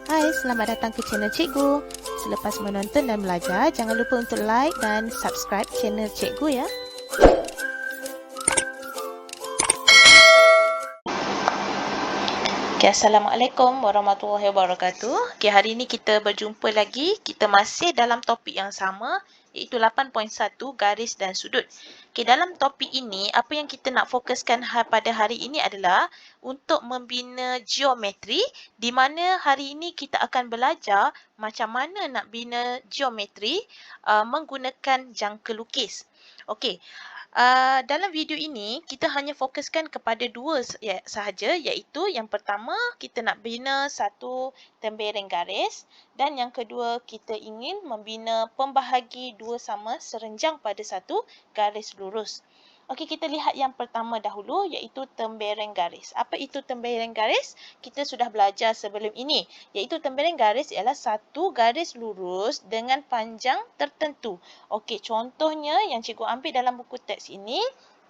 Hai, selamat datang ke channel Cikgu. Selepas menonton dan belajar, jangan lupa untuk like dan subscribe channel Cikgu ya. Okay, Assalamualaikum warahmatullahi wabarakatuh. Okay, hari ini kita berjumpa lagi. Kita masih dalam topik yang sama, iaitu 8.1 garis dan sudut. Okay, dalam topik ini, apa yang kita nak fokuskan pada hari ini adalah untuk membina geometri, di mana hari ini kita akan belajar macam mana nak bina geometri menggunakan jangka lukis. Okey. Dalam video ini, kita hanya fokuskan kepada dua sahaja, iaitu yang pertama, kita nak bina satu tembereng garis dan yang kedua, kita ingin membina pembahagi dua sama serenjang pada satu garis lurus. Okey, kita lihat yang pertama dahulu, iaitu tembereng garis. Apa itu tembereng garis? Kita sudah belajar sebelum ini, iaitu tembereng garis ialah satu garis lurus dengan panjang tertentu. Okey, contohnya yang cikgu ambil dalam buku teks ini,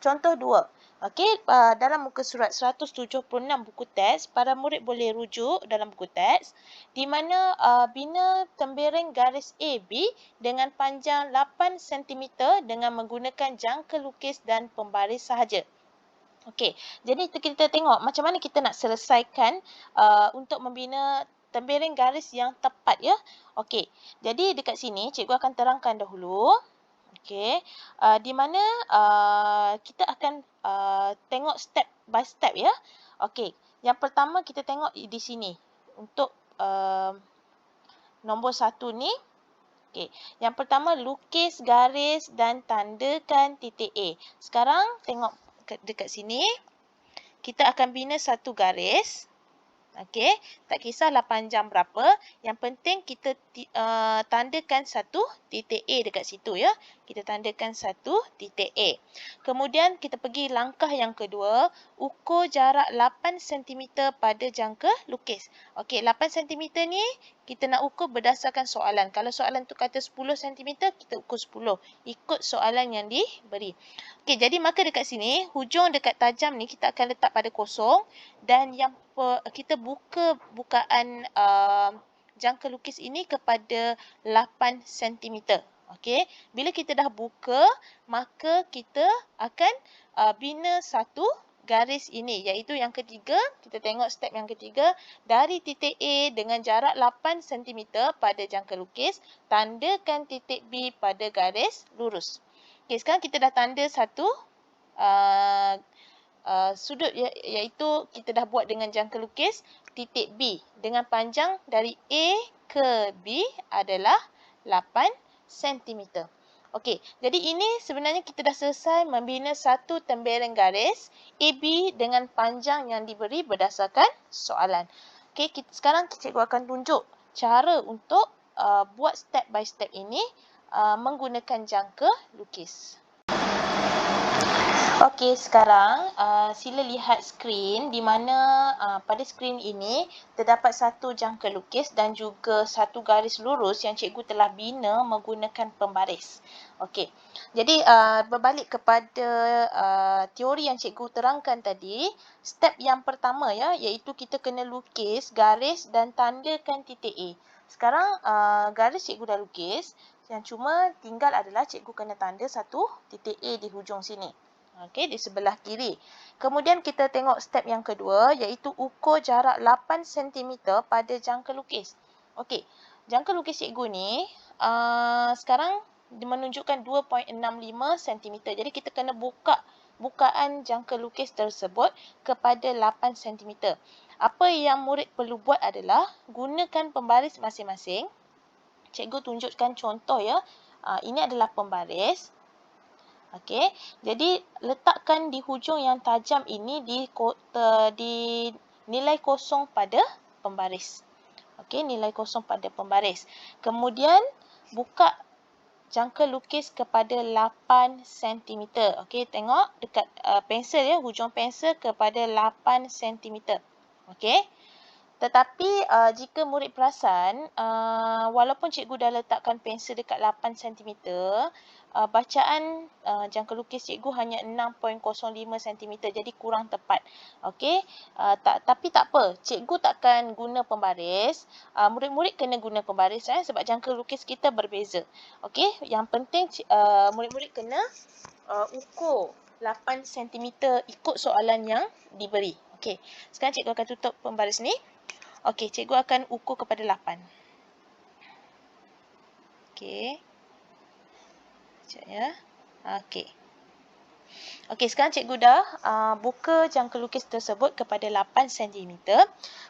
contoh 2. Okey, dalam muka surat 176 buku teks, para murid boleh rujuk dalam buku teks, di mana bina tembereng garis AB dengan panjang 8 cm dengan menggunakan jangka lukis dan pembaris sahaja. Okey, jadi kita tengok macam mana kita nak selesaikan untuk membina tembereng garis yang tepat ya. Okey, jadi dekat sini cikgu akan terangkan dahulu. Okey, di mana kita akan tengok step by step ya. Okey, yang pertama kita tengok di sini untuk nombor 1 ni. Okey, yang pertama lukis garis dan tandakan titik A. Sekarang tengok dekat sini. Kita akan bina satu garis. Okey, tak kisahlah panjang berapa. Yang penting kita tandakan satu titik A dekat situ ya. Kita tandakan satu titik A. Kemudian kita pergi langkah yang kedua, ukur jarak 8 cm pada jangka lukis. Okey, 8 cm ni kita nak ukur berdasarkan soalan. Kalau soalan tu kata 10 cm, kita ukur 10. Ikut soalan yang diberi. Okey, jadi maka dekat sini, hujung dekat tajam ni kita akan letak pada kosong dan yang kita buka bukaan jangka lukis ini kepada 8 cm. Okey, bila kita dah buka, maka kita akan bina satu garis ini, iaitu yang ketiga. Kita tengok step yang ketiga, dari titik A dengan jarak 8 cm pada jangka lukis, tandakan titik B pada garis lurus. Okey, sekarang kita dah tanda satu sudut iaitu kita dah buat dengan jangka lukis titik B dengan panjang dari A ke B adalah 8 cm. Okey, jadi ini sebenarnya kita dah selesai membina satu tembereng garis AB dengan panjang yang diberi berdasarkan soalan. Okey, sekarang cikgu akan tunjuk cara untuk buat step by step ini menggunakan jangka lukis. Okey, sekarang sila lihat skrin di mana pada skrin ini terdapat satu jangka lukis dan juga satu garis lurus yang cikgu telah bina menggunakan pembaris. Okey, jadi berbalik kepada teori yang cikgu terangkan tadi, step yang pertama ya, iaitu kita kena lukis garis dan tandakan titik A. Sekarang garis cikgu dah lukis, yang cuma tinggal adalah cikgu kena tanda satu titik A di hujung sini. Okey, di sebelah kiri. Kemudian kita tengok step yang kedua, iaitu ukur jarak 8 cm pada jangka lukis. Okey, jangka lukis cikgu ni sekarang menunjukkan 2.65 cm. Jadi kita kena buka bukaan jangka lukis tersebut kepada 8 cm. Apa yang murid perlu buat adalah gunakan pembaris masing-masing. Cikgu tunjukkan contoh ya. Ini adalah pembaris. Okey, jadi letakkan di hujung yang tajam ini di nilai kosong pada pembaris. Okey, nilai kosong pada pembaris. Kemudian buka jangka lukis kepada 8 cm. Okey, tengok dekat pensel ya, hujung pensel kepada 8 cm. Okey. Tetapi jika murid perasan, walaupun cikgu dah letakkan pensel dekat 8 cm, bacaan jangka lukis cikgu hanya 6.05 cm, jadi kurang tepat. Okey, tapi tak apa, cikgu takkan guna pembaris. Murid-murid kena guna pembaris sebab jangka lukis kita berbeza. Okey, yang penting murid-murid kena ukur 8 cm ikut soalan yang diberi. Okey, sekarang cikgu akan tutup pembaris ni. Okey, cikgu akan ukur kepada 8. Okey. Sekejap ya. Okey. Okey, sekarang cikgu dah buka jangka lukis tersebut kepada 8 cm.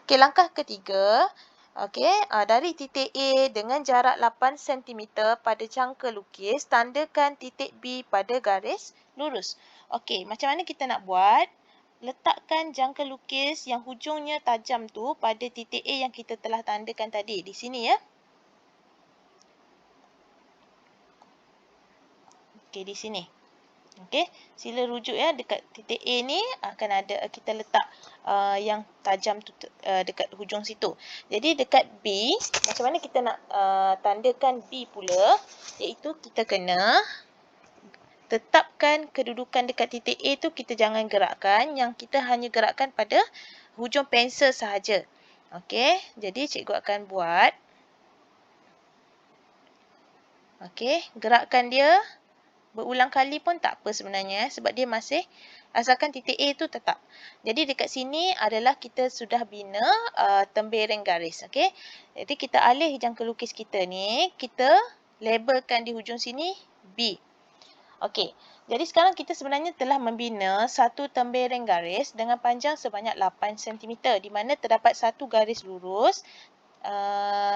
Okey, langkah ketiga. Okey, dari titik A dengan jarak 8 cm pada jangka lukis, tandakan titik B pada garis lurus. Okey, macam mana kita nak buat? Letakkan jangka lukis yang hujungnya tajam tu pada titik A yang kita telah tandakan tadi. Di sini ya. Okey, di sini. Okey, sila rujuk ya, dekat titik A ni akan ada kita letak yang tajam tu dekat hujung situ. Jadi dekat B, macam mana kita nak tandakan B pula, iaitu kita kena tetapkan kedudukan dekat titik A tu, kita jangan gerakkan, yang kita hanya gerakkan pada hujung pensel sahaja. Okey, jadi cikgu akan buat. Okey, gerakkan dia berulang kali pun tak apa sebenarnya sebab dia masih asalkan titik A tu tetap. Jadi dekat sini adalah kita sudah bina tembereng garis. Okey, jadi kita alih jangka lukis kita ni, kita labelkan di hujung sini B. Okey, jadi sekarang kita sebenarnya telah membina satu tembereng garis dengan panjang sebanyak 8 cm di mana terdapat satu garis lurus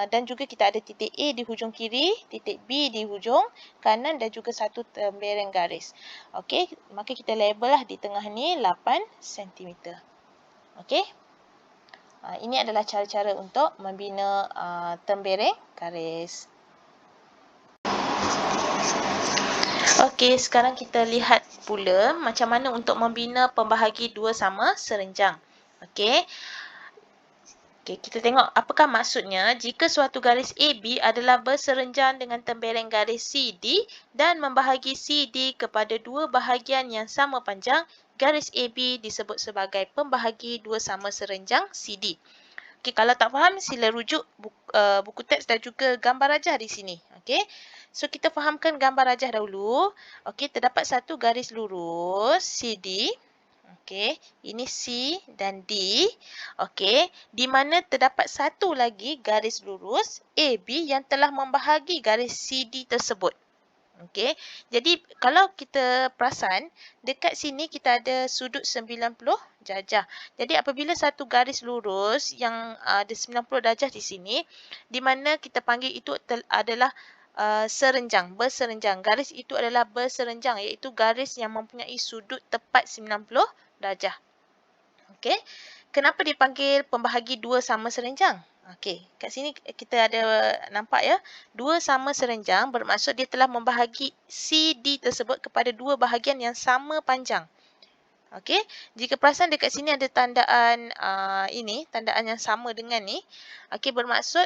dan juga kita ada titik A di hujung kiri, titik B di hujung kanan dan juga satu tembereng garis. Okey, maka kita label lah di tengah ni 8 cm. Okey. Ini adalah cara-cara untuk membina tembereng garis. Okey, sekarang kita lihat pula macam mana untuk membina pembahagi dua sama serenjang. Okey. Okey, kita tengok apakah maksudnya jika suatu garis AB adalah berserenjang dengan tembereng garis CD dan membahagi CD kepada dua bahagian yang sama panjang, garis AB disebut sebagai pembahagi dua sama serenjang CD. Okey, kalau tak faham sila rujuk buku teks dan juga gambar rajah di sini. Okey. So kita fahamkan gambar rajah dahulu. Okey, terdapat satu garis lurus CD. Okey, ini C dan D. Okey, di mana terdapat satu lagi garis lurus AB yang telah membahagi garis CD tersebut. Okey, jadi kalau kita perasan, dekat sini kita ada sudut 90 darjah. Jadi apabila satu garis lurus yang ada 90 darjah di sini, di mana kita panggil itu adalah serenjang, berserenjang. Garis itu adalah berserenjang, iaitu garis yang mempunyai sudut tepat 90 darjah. Okey, kenapa dipanggil pembahagi dua sama serenjang? Okey, kat sini kita ada nampak ya, dua sama serenjang bermaksud dia telah membahagi CD tersebut kepada dua bahagian yang sama panjang. Okey, jika perasan dekat sini ada tandaan ini, tandaan yang sama dengan ni. Okey, bermaksud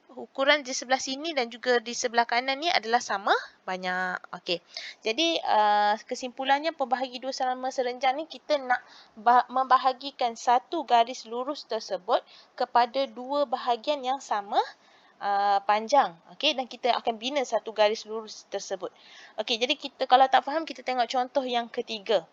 ukuran di sebelah sini dan juga di sebelah kanan ni adalah sama banyak. Okey. Jadi kesimpulannya pembahagi dua sama serenjang ni kita nak membahagikan satu garis lurus tersebut kepada dua bahagian yang sama panjang. Okey, dan kita akan bina satu garis lurus tersebut. Okey, jadi kita kalau tak faham kita tengok contoh yang ketiga.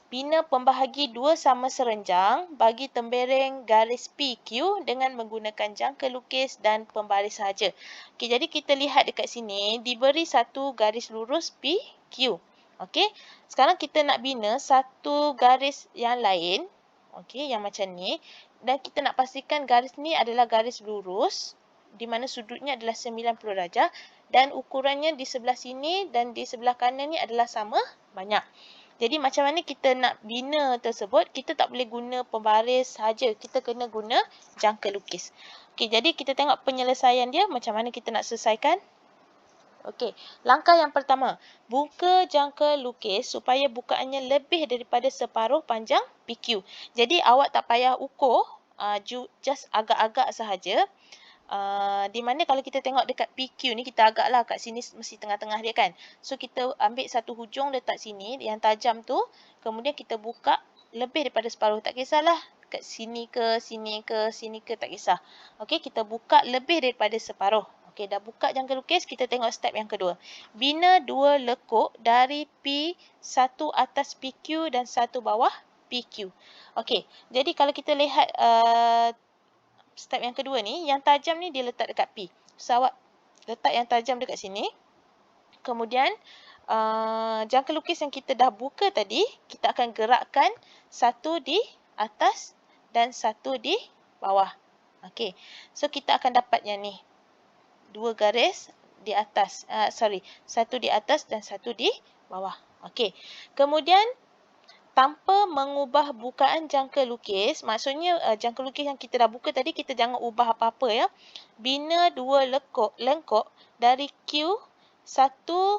Bina pembahagi dua sama serenjang bagi tembereng garis PQ dengan menggunakan jangka lukis dan pembaris sahaja. Okey, jadi kita lihat dekat sini diberi satu garis lurus PQ. Okey, sekarang kita nak bina satu garis yang lain. Okey, yang macam ni. Dan kita nak pastikan garis ni adalah garis lurus di mana sudutnya adalah 90 darjah dan ukurannya di sebelah sini dan di sebelah kanan ni adalah sama banyak. Jadi macam mana kita nak bina tersebut, kita tak boleh guna pembaris sahaja, kita kena guna jangka lukis. Okey, jadi kita tengok penyelesaian dia, macam mana kita nak selesaikan. Okey, langkah yang pertama, buka jangka lukis supaya bukaannya lebih daripada separuh panjang PQ. Jadi awak tak payah ukur just agak-agak sahaja. Di mana kalau kita tengok dekat PQ ni, kita agak lah kat sini mesti tengah-tengah dia kan. So kita ambil satu hujung letak sini yang tajam tu, kemudian kita buka lebih daripada separuh, tak kisahlah kat sini ke, sini ke, sini ke, tak kisah. Okey, kita buka lebih daripada separuh. Okey, dah buka jangka lukis, kita tengok step yang kedua. Bina dua lekuk dari P, satu atas PQ dan satu bawah PQ. Okey, jadi kalau kita lihat step yang kedua ni, yang tajam ni dia letak dekat P. So, awak letak yang tajam dekat sini. Kemudian, jangka lukis yang kita dah buka tadi, kita akan gerakkan satu di atas dan satu di bawah. Okey. So, kita akan dapat yang ni. Dua garis di atas. Satu di atas dan satu di bawah. Okey. Kemudian, tanpa mengubah bukaan jangka lukis, maksudnya jangka lukis yang kita dah buka tadi, kita jangan ubah apa-apa ya. Bina dua lengkuk dari Q, satu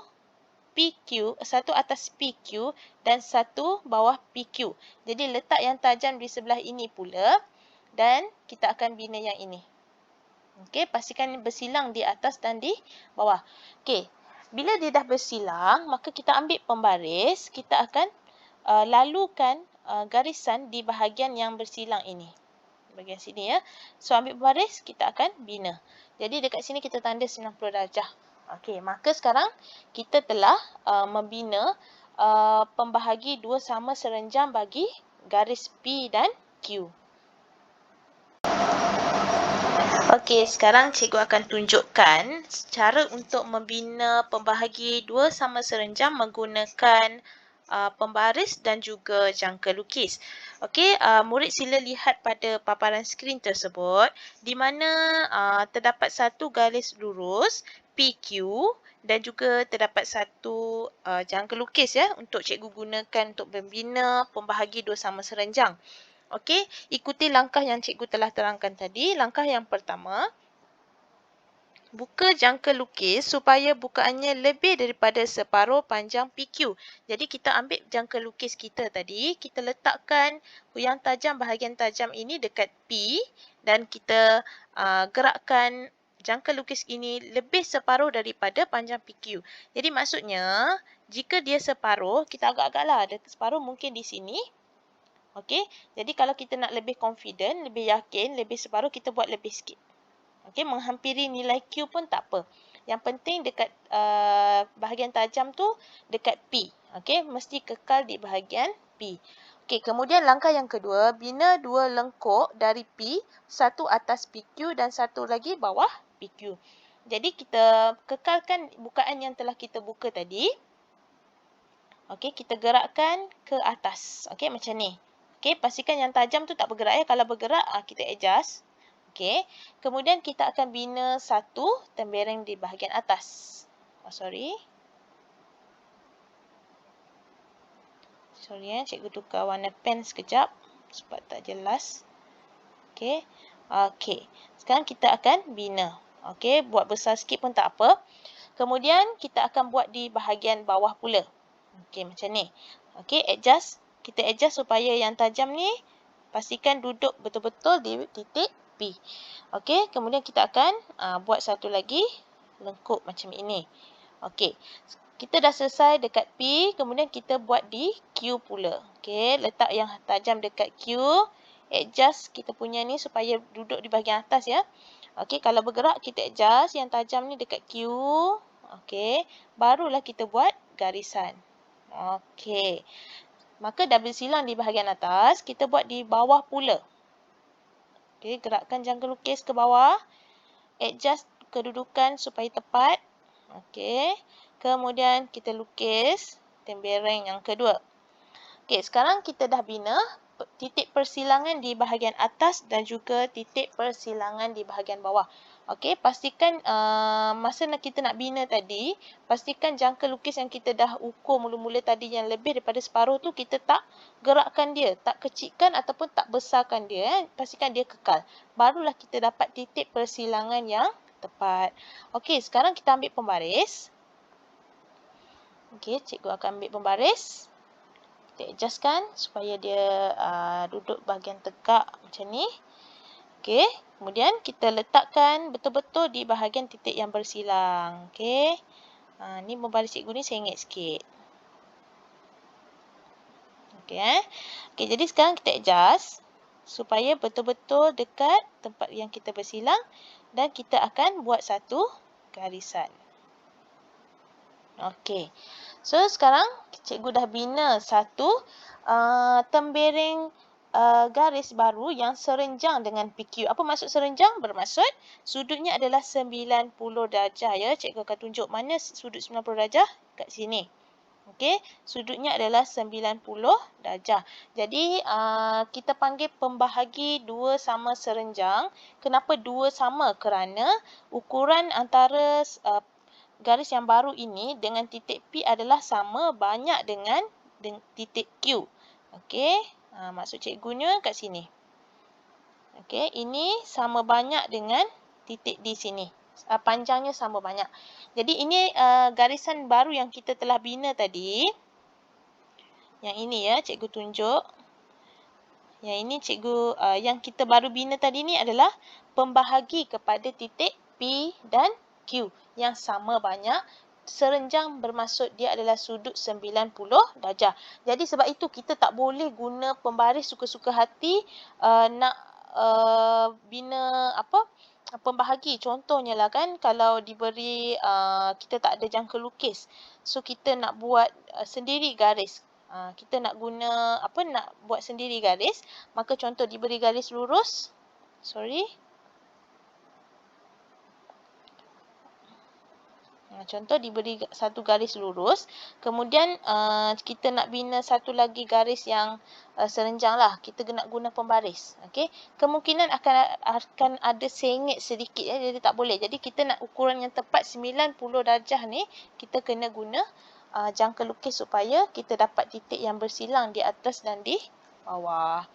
PQ, satu atas PQ dan satu bawah PQ. Jadi letak yang tajam di sebelah ini pula dan kita akan bina yang ini. Okey, pastikan bersilang di atas dan di bawah. Okey, bila dia dah bersilang, maka kita ambil pembaris, kita akan lalukan garisan di bahagian yang bersilang ini. Bahagian sini ya. So ambil baris, kita akan bina. Jadi dekat sini kita tanda 90 darjah. Okey, maka sekarang kita telah membina pembahagi dua sama serenjam bagi garis P dan Q. Okey, sekarang cikgu akan tunjukkan cara untuk membina pembahagi dua sama serenjam menggunakan pembaris dan juga jangka lukis. Okey, murid sila lihat pada paparan skrin tersebut di mana terdapat satu garis lurus PQ dan juga terdapat satu jangka lukis ya untuk cikgu gunakan untuk membina pembahagi dua sama serenjang. Okey, ikuti langkah yang cikgu telah terangkan tadi. Langkah yang pertama, buka jangka lukis supaya bukaannya lebih daripada separuh panjang PQ. Jadi kita ambil jangka lukis kita tadi, kita letakkan yang tajam, bahagian tajam ini dekat P dan kita gerakkan jangka lukis ini lebih separuh daripada panjang PQ. Jadi maksudnya, jika dia separuh, kita agak-agaklah ada separuh mungkin di sini. Okey, jadi kalau kita nak lebih confident, lebih yakin, lebih separuh, kita buat lebih sikit. Okey, menghampiri nilai Q pun tak apa. Yang penting dekat bahagian tajam tu dekat P. Okey, mesti kekal di bahagian P. Okey, kemudian langkah yang kedua, bina dua lengkuk dari P, satu atas PQ dan satu lagi bawah PQ. Jadi kita kekalkan bukaan yang telah kita buka tadi. Okey, kita gerakkan ke atas. Okey, macam ni. Okey, pastikan yang tajam tu tak bergerak ya. Kalau bergerak, kita adjust. Okey, kemudian kita akan bina satu tembereng di bahagian atas. Sorry ya, cikgu tukar warna pen sekejap sebab tak jelas. Okey, sekarang kita akan bina. Okey, buat besar sikit pun tak apa. Kemudian kita akan buat di bahagian bawah pula. Okey, macam ni. Okey, kita adjust supaya yang tajam ni pastikan duduk betul-betul di titik P. Okey, kemudian kita akan buat satu lagi lengkuk macam ini. Okey, kita dah selesai dekat P, kemudian kita buat di Q pula. Okey, letak yang tajam dekat Q, adjust kita punya ni supaya duduk di bahagian atas ya. Okey, kalau bergerak kita adjust yang tajam ni dekat Q. Okey, barulah kita buat garisan. Okey, maka dah bersilang di bahagian atas, kita buat di bawah pula. Okey, gerakkan jangka lukis ke bawah. Adjust kedudukan supaya tepat. Okey, kemudian kita lukis tembereng yang kedua. Okey, sekarang kita dah bina titik persilangan di bahagian atas dan juga titik persilangan di bahagian bawah. Okey, pastikan masa kita nak bina tadi, pastikan jangka lukis yang kita dah ukur mula-mula tadi yang lebih daripada separuh tu, kita tak gerakkan dia, tak kecilkan ataupun tak besarkan dia. Pastikan dia kekal. Barulah kita dapat titik persilangan yang tepat. Okey, sekarang kita ambil pembaris. Okey, cikgu akan ambil pembaris. Kita adjustkan supaya dia duduk bahagian tegak macam ni. Okey, kemudian kita letakkan betul-betul di bahagian titik yang bersilang. Okey. Ni membaris cikgu ni sengit sikit. Okey Okey, jadi sekarang kita adjust supaya betul-betul dekat tempat yang kita bersilang dan kita akan buat satu garisan. Okey. So sekarang cikgu dah bina satu tembereng garis baru yang serenjang dengan PQ. Apa maksud serenjang? Bermaksud sudutnya adalah 90 darjah ya. Cikgu akan tunjuk mana sudut 90 darjah kat sini. Okey, sudutnya adalah 90 darjah. Jadi kita panggil pembahagi dua sama serenjang. Kenapa dua sama? Kerana ukuran antara garis yang baru ini dengan titik P adalah sama banyak dengan titik Q. Okey, maksud cikgunya kat sini. Okey, ini sama banyak dengan titik di sini. Panjangnya sama banyak. Jadi ini garisan baru yang kita telah bina tadi. Yang ini ya, cikgu tunjuk. Yang ini cikgu yang kita baru bina tadi ni adalah pembahagi kepada titik P dan Q yang sama banyak. Serenjang bermaksud dia adalah sudut 90 darjah. Jadi sebab itu kita tak boleh guna pembaris suka-suka hati nak bina pembahagi. Contohnya lah kan kalau diberi kita tak ada jangka lukis. So kita nak buat sendiri garis. Kita nak guna nak buat sendiri garis. Maka contoh diberi garis lurus. Contoh diberi satu garis lurus, kemudian kita nak bina satu lagi garis yang serenjang lah. Kita nak guna pembaris. Okay? Kemungkinan akan ada sengit sedikit ya, jadi tak boleh. Jadi kita nak ukuran yang tepat 90 darjah ni, kita kena guna jangka lukis supaya kita dapat titik yang bersilang di atas dan di bawah.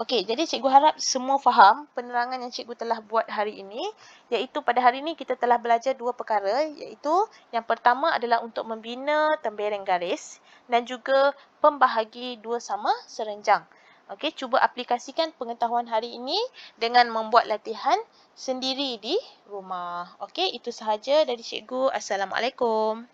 Okey, jadi cikgu harap semua faham penerangan yang cikgu telah buat hari ini, iaitu pada hari ini kita telah belajar dua perkara, iaitu yang pertama adalah untuk membina tembereng garis dan juga pembahagi dua sama serenjang. Okey, cuba aplikasikan pengetahuan hari ini dengan membuat latihan sendiri di rumah. Okey, itu sahaja dari cikgu. Assalamualaikum.